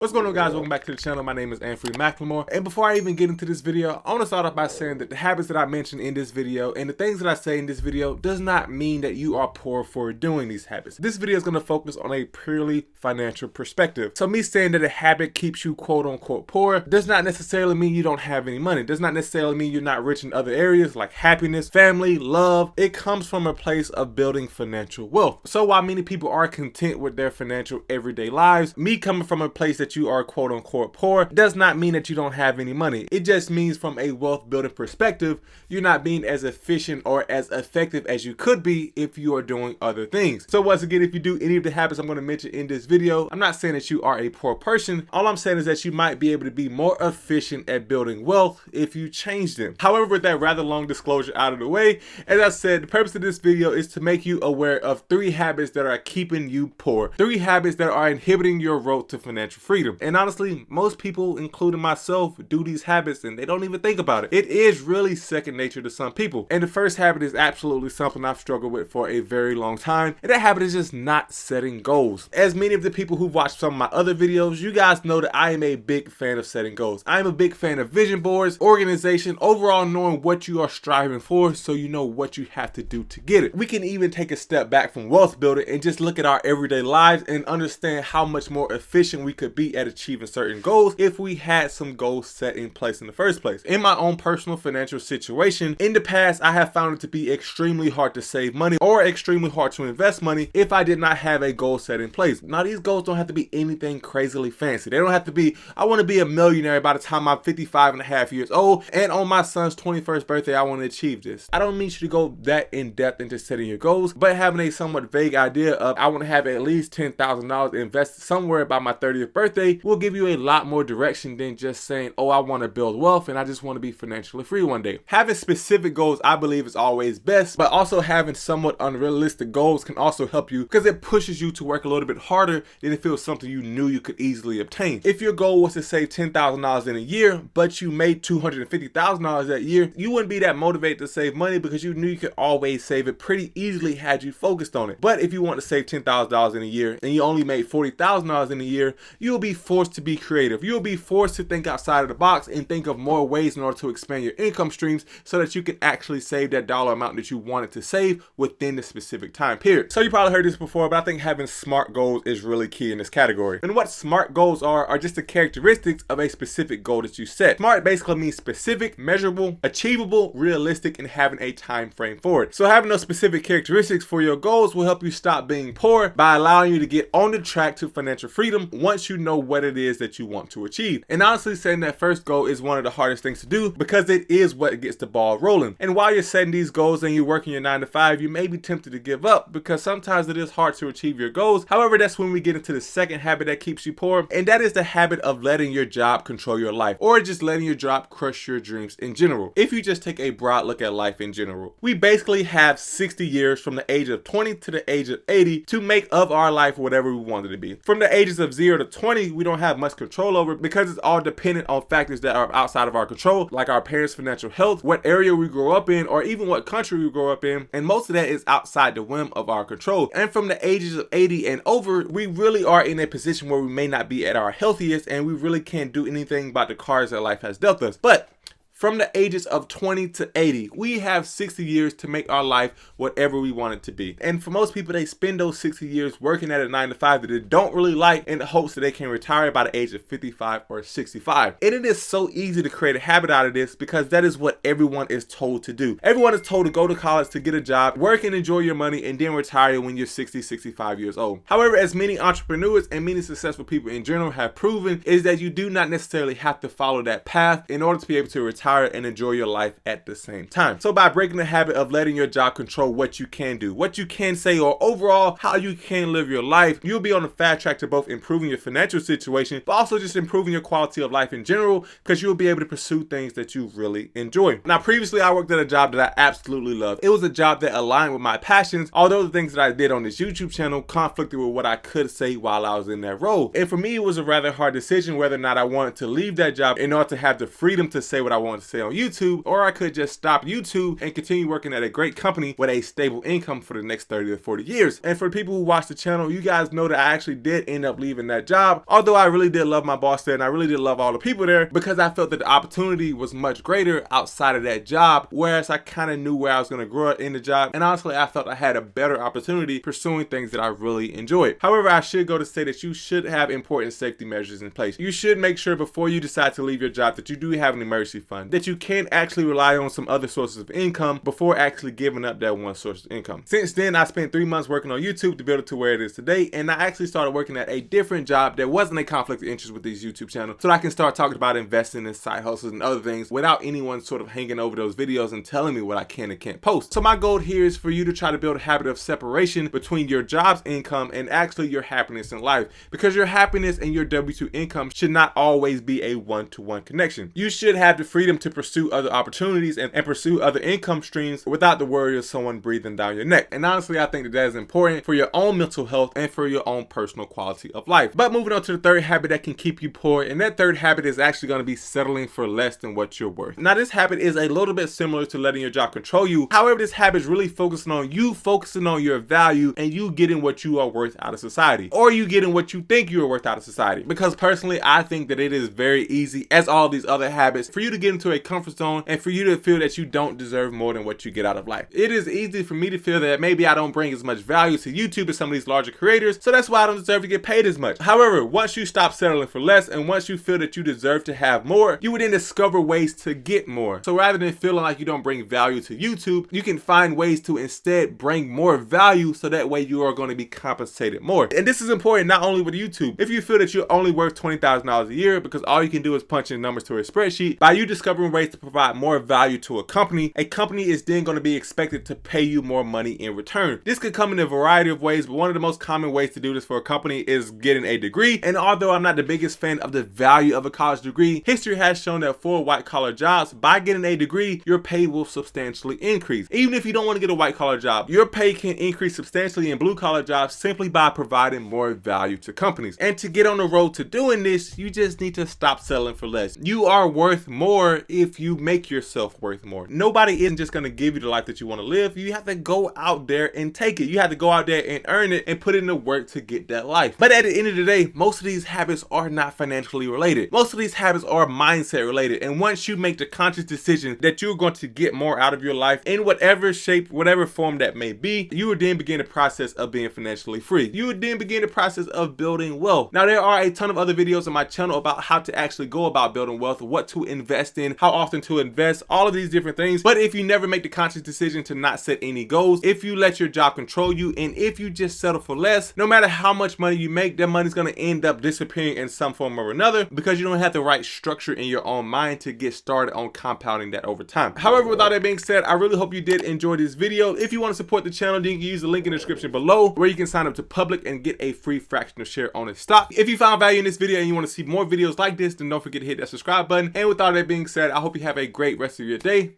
What's going on, guys? Welcome back to the channel. My name is Anfernee McLemore, and before I even get into this video, I want to start off by saying that the habits that I mentioned in this video and the things that I say in this video does not mean that you are poor for doing these habits. This video is going to focus on a purely financial perspective. So me saying that a habit keeps you quote unquote poor does not necessarily mean you don't have any money. It does not necessarily mean you're not rich in other areas like happiness, family, love. It comes from a place of building financial wealth. So while many people are content with their financial everyday lives, me coming from a place that you are quote unquote poor does not mean that you don't have any money. It just means from a wealth building perspective, you're not being as efficient or as effective as you could be if you are doing other things. So once again, if you do any of the habits I'm going to mention in this video, I'm not saying that you are a poor person. All I'm saying is that you might be able to be more efficient at building wealth if you change them. However, with that rather long disclosure out of the way, as I said, the purpose of this video is to make you aware of 3 habits that are keeping you poor. 3 habits that are inhibiting your road to financial freedom. And honestly, most people, including myself, do these habits and they don't even think about it. It is really second nature to some people. And the first habit is absolutely something I've struggled with for a very long time. And that habit is just not setting goals. As many of the people who've watched some of my other videos, you guys know that I am a big fan of setting goals. I'm a big fan of vision boards, organization, overall knowing what you are striving for so you know what you have to do to get it. We can even take a step back from wealth building and just look at our everyday lives and understand how much more efficient we could be at achieving certain goals if we had some goals set in place in the first place. In my own personal financial situation, in the past, I have found it to be extremely hard to save money or extremely hard to invest money if I did not have a goal set in place. Now, these goals don't have to be anything crazily fancy. They don't have to be, I want to be a millionaire by the time I'm 55 and a half years old, and on my son's 21st birthday, I want to achieve this. I don't need you to go that in depth into setting your goals, but having a somewhat vague idea of I want to have at least $10,000 invested somewhere by my 30th birthday will give you a lot more direction than just saying, oh, I want to build wealth and I just want to be financially free one day. Having specific goals, I believe, is always best, but also having somewhat unrealistic goals can also help you because it pushes you to work a little bit harder than if it was something you knew you could easily obtain. If your goal was to save $10,000 in a year, but you made $250,000 that year, you wouldn't be that motivated to save money because you knew you could always save it pretty easily had you focused on it. But if you want to save $10,000 in a year and you only made $40,000 in a year, you'll be forced to be creative. You'll be forced to think outside of the box and think of more ways in order to expand your income streams so that you can actually save that dollar amount that you wanted to save within the specific time period. So you probably heard this before, but I think having SMART goals is really key in this category. And what SMART goals are just the characteristics of a specific goal that you set. SMART basically means specific, measurable, achievable, realistic, and having a time frame for it. So having those specific characteristics for your goals will help you stop being poor by allowing you to get on the track to financial freedom once you know what it is that you want to achieve. And honestly, setting that first goal is one of the hardest things to do because it is what gets the ball rolling. And while you're setting these goals and you're working your 9 to 5, you may be tempted to give up because sometimes it is hard to achieve your goals. However, that's when we get into the second habit that keeps you poor, and that is the habit of letting your job control your life or just letting your job crush your dreams in general. If you just take a broad look at life in general, we basically have 60 years from the age of 20 to the age of 80 to make of our life whatever we want it to be. From the ages of 0 to 20, we don't have much control over because it's all dependent on factors that are outside of our control, like our parents' financial health, what area we grow up in, or even what country we grow up in. And most of that is outside the whim of our control. And from the ages of 80 and over, we really are in a position where we may not be at our healthiest and we really can't do anything about the cards that life has dealt us. But from the ages of 20 to 80, we have 60 years to make our life whatever we want it to be. And for most people, they spend those 60 years working at a 9 to 5 that they don't really like in the hopes that they can retire by the age of 55 or 65. And it is so easy to create a habit out of this because that is what everyone is told to do. Everyone is told to go to college to get a job, work and enjoy your money, and then retire when you're 60, 65 years old. However, as many entrepreneurs and many successful people in general have proven, is that you do not necessarily have to follow that path in order to be able to retire and enjoy your life at the same time. So by breaking the habit of letting your job control what you can do, what you can say, or overall how you can live your life, you'll be on a fast track to both improving your financial situation, but also just improving your quality of life in general because you'll be able to pursue things that you really enjoy. Now, previously I worked at a job that I absolutely loved. It was a job that aligned with my passions, although the things that I did on this YouTube channel conflicted with what I could say while I was in that role. And for me, it was a rather hard decision whether or not I wanted to leave that job in order to have the freedom to say what I wanted want to stay on YouTube, or I could just stop YouTube and continue working at a great company with a stable income for the next 30 to 40 years. And for the people who watch the channel, you guys know that I actually did end up leaving that job, although I really did love my boss there and I really did love all the people there, because I felt that the opportunity was much greater outside of that job, whereas I kind of knew where I was going to grow in the job, and honestly I felt I had a better opportunity pursuing things that I really enjoyed. However, I should go to say that you should have important safety measures in place. You should make sure before you decide to leave your job that you do have an emergency fund, that you can actually rely on some other sources of income before actually giving up that one source of income. Since then, I spent 3 months working on YouTube to build it to where it is today, and I actually started working at a different job that wasn't a conflict of interest with these YouTube channels, so I can start talking about investing in side hustles and other things without anyone sort of hanging over those videos and telling me what I can and can't post. So my goal here is for you to try to build a habit of separation between your job's income and actually your happiness in life, because your happiness and your W-2 income should not always be a one-to-one connection. You should have the freedom to pursue other opportunities and pursue other income streams without the worry of someone breathing down your neck. And honestly, I think that is important for your own mental health and for your own personal quality of life. But moving on to the third habit that can keep you poor, and that third habit is actually going to be settling for less than what you're worth. Now, this habit is a little bit similar to letting your job control you. However, this habit is really focusing on you focusing on your value and you getting what you are worth out of society, or you getting what you think you are worth out of society. Because personally, I think that it is very easy, as all these other habits, for you to get into a comfort zone and for you to feel that you don't deserve more than what you get out of life. It is easy for me to feel that maybe I don't bring as much value to YouTube as some of these larger creators, so that's why I don't deserve to get paid as much. However, once you stop settling for less and once you feel that you deserve to have more, you would then discover ways to get more. So rather than feeling like you don't bring value to YouTube, you can find ways to instead bring more value, so that way you are going to be compensated more. And this is important not only with YouTube. If you feel that you're only worth $20,000 a year because all you can do is punch in numbers to a spreadsheet, by you discovering ways to provide more value to a company is then going to be expected to pay you more money in return. This could come in a variety of ways, but one of the most common ways to do this for a company is getting a degree. And although I'm not the biggest fan of the value of a college degree, history has shown that for white collar jobs, by getting a degree, your pay will substantially increase. Even if you don't want to get a white collar job, your pay can increase substantially in blue collar jobs simply by providing more value to companies. And to get on the road to doing this, you just need to stop settling for less. You are worth more if you make yourself worth more. Nobody isn't just going to give you the life that you want to live. You have to go out there and take it. You have to go out there and earn it and put in the work to get that life. But at the end of the day, most of these habits are not financially related. Most of these habits are mindset related. And once you make the conscious decision that you're going to get more out of your life in whatever shape, whatever form that may be, you would then begin the process of being financially free. You would then begin the process of building wealth. Now, there are a ton of other videos on my channel about how to actually go about building wealth, what to invest in, how often to invest, all of these different things. But if you never make the conscious decision to not set any goals, if you let your job control you, and if you just settle for less, no matter how much money you make, that money's going to end up disappearing in some form or another, because you don't have the right structure in your own mind to get started on compounding that over time. However, with all that being said, I really hope you did enjoy this video. If you want to support the channel, then you can use the link in the description below, where you can sign up to public and get a free fractional share on its stock. If you found value in this video and you want to see more videos like this, then don't forget to hit that subscribe button. And with all that being said, I hope you have a great rest of your day.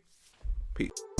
Peace.